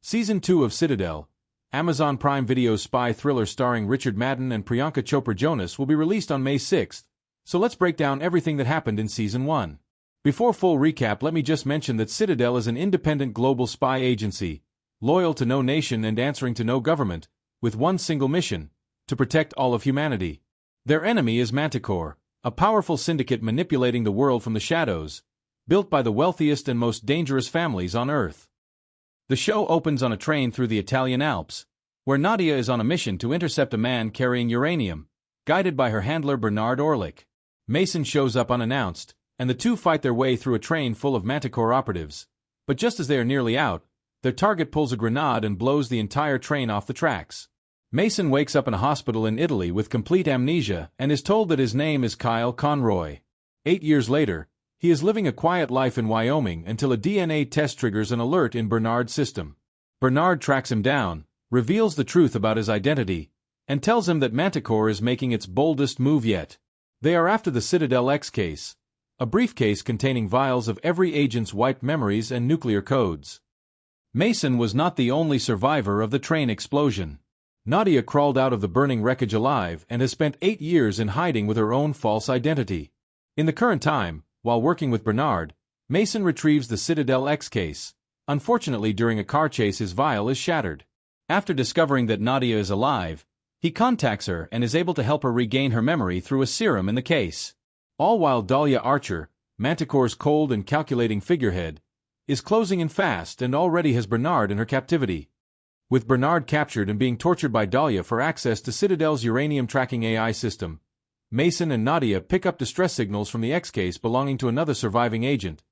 Season 2 of Citadel, Amazon Prime Video's spy thriller starring Richard Madden and Priyanka Chopra Jonas will be released on May 6th, so let's break down everything that happened in Season 1. Before full recap, let me just mention that Citadel is an independent global spy agency, loyal to no nation and answering to no government, with one single mission: to protect all of humanity. Their enemy is Manticore, a powerful syndicate manipulating the world from the shadows, built by the wealthiest and most dangerous families on Earth. The show opens on a train through the Italian Alps, where Nadia is on a mission to intercept a man carrying uranium, guided by her handler Bernard Orlick. Mason shows up unannounced, and the two fight their way through a train full of Manticore operatives. But just as they are nearly out, their target pulls a grenade and blows the entire train off the tracks. Mason wakes up in a hospital in Italy with complete amnesia and is told that his name is Kyle Conroy. 8 years later, he is living a quiet life in Wyoming until a DNA test triggers an alert in Bernard's system. Bernard tracks him down, reveals the truth about his identity, and tells him that Manticore is making its boldest move yet. They are after the Citadel X case, a briefcase containing vials of every agent's wiped memories and nuclear codes. Mason was not the only survivor of the train explosion. Nadia crawled out of the burning wreckage alive and has spent 8 years in hiding with her own false identity. In the current time, while working with Bernard, Mason retrieves the Citadel X case. Unfortunately, during a car chase, his vial is shattered. After discovering that Nadia is alive, he contacts her and is able to help her regain her memory through a serum in the case. All while Dahlia Archer, Manticore's cold and calculating figurehead, is closing in fast and already has Bernard in her captivity. With Bernard captured and being tortured by Dahlia for access to Citadel's uranium tracking AI system, Mason and Nadia pick up distress signals from the X case belonging to another surviving agent,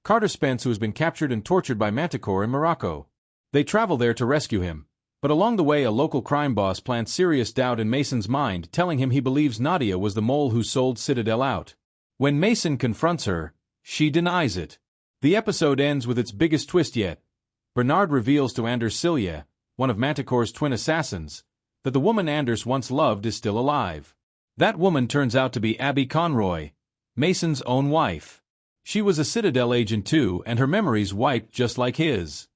Carter Spence, who has been captured and tortured by Manticore in Morocco. They travel there to rescue him, but along the way a local crime boss plants serious doubt in Mason's mind, telling him he believes Nadia was the mole who sold Citadel out. When Mason confronts her, she denies it. The episode ends with its biggest twist yet. Bernard reveals to Anders Silja, one of Manticore's twin assassins, that the woman Anders once loved is still alive. That woman turns out to be Abby Conroy, Mason's own wife. She was a Citadel agent too, and her memories wiped just like his.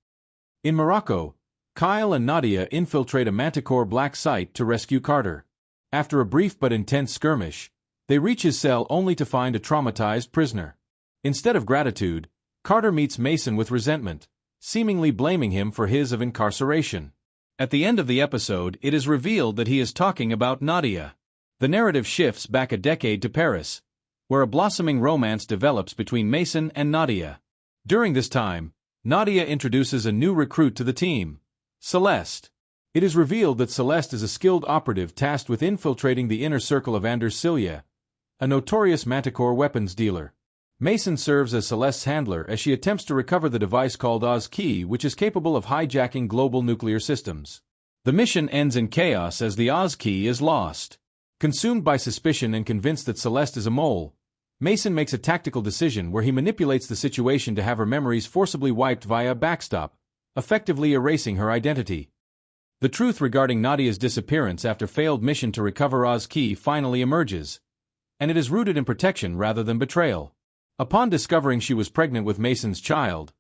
In Morocco, Kyle and Nadia infiltrate a Manticore black site to rescue Carter. After a brief but intense skirmish, they reach his cell only to find a traumatized prisoner. Instead of gratitude, Carter meets Mason with resentment, seemingly blaming him for his of incarceration. At the end of the episode, it is revealed that he is talking about Nadia. The narrative shifts back a decade to Paris, where a blossoming romance develops between Mason and Nadia. During this time, Nadia introduces a new recruit to the team, Celeste. It is revealed that Celeste is a skilled operative tasked with infiltrating the inner circle of Anders Silja, a notorious Manticore weapons dealer. Mason serves as Celeste's handler as she attempts to recover the device called Oz Key, which is capable of hijacking global nuclear systems. The mission ends in chaos as the Oz Key is lost. Consumed by suspicion and convinced that Celeste is a mole, Mason makes a tactical decision where he manipulates the situation to have her memories forcibly wiped via a backstop, effectively erasing her identity. The truth regarding Nadia's disappearance after failed mission to recover Oz Key finally emerges, and it is rooted in protection rather than betrayal. Upon discovering she was pregnant with Mason's child,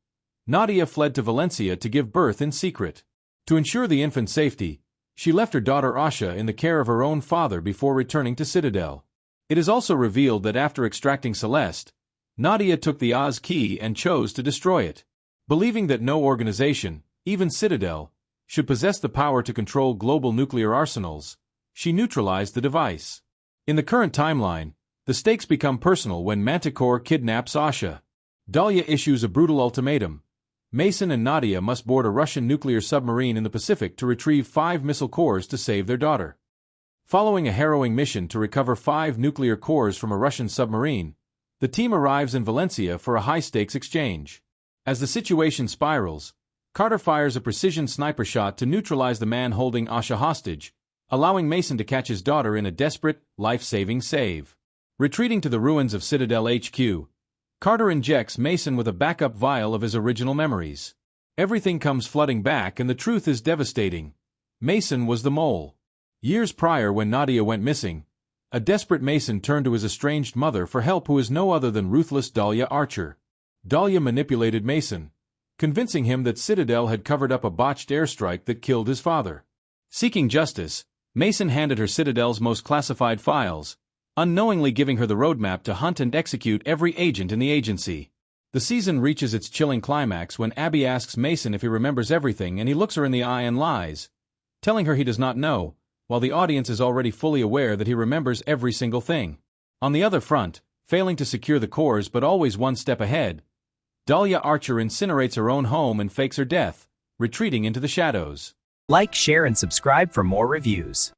Nadia fled to Valencia to give birth in secret. To ensure the infant's safety, she left her daughter Asha in the care of her own father before returning to Citadel. It is also revealed that after extracting Celeste, Nadia took the Oz Key and chose to destroy it. Believing that no organization, even Citadel, should possess the power to control global nuclear arsenals, she neutralized the device. In the current timeline, the stakes become personal when Manticore kidnaps Asha. Dahlia issues a brutal ultimatum. Mason and Nadia must board a Russian nuclear submarine in the Pacific to retrieve 5 missile cores to save their daughter. Following a harrowing mission to recover 5 nuclear cores from a Russian submarine, the team arrives in Valencia for a high-stakes exchange. As the situation spirals, Carter fires a precision sniper shot to neutralize the man holding Asha hostage, allowing Mason to catch his daughter in a desperate, life-saving save. Retreating to the ruins of Citadel HQ, Carter injects Mason with a backup vial of his original memories. Everything comes flooding back and the truth is devastating. Mason was the mole. Years prior, when Nadia went missing, a desperate Mason turned to his estranged mother for help, who is no other than ruthless Dahlia Archer. Dahlia manipulated Mason, convincing him that Citadel had covered up a botched airstrike that killed his father. Seeking justice, Mason handed her Citadel's most classified files, unknowingly giving her the roadmap to hunt and execute every agent in the agency. The season reaches its chilling climax when Abby asks Mason if he remembers everything, and he looks her in the eye and lies, telling her he does not know, while the audience is already fully aware that he remembers every single thing. On the other front, failing to secure the cores but always one step ahead, Dahlia Archer incinerates her own home and fakes her death, retreating into the shadows. Like, share, and subscribe for more reviews.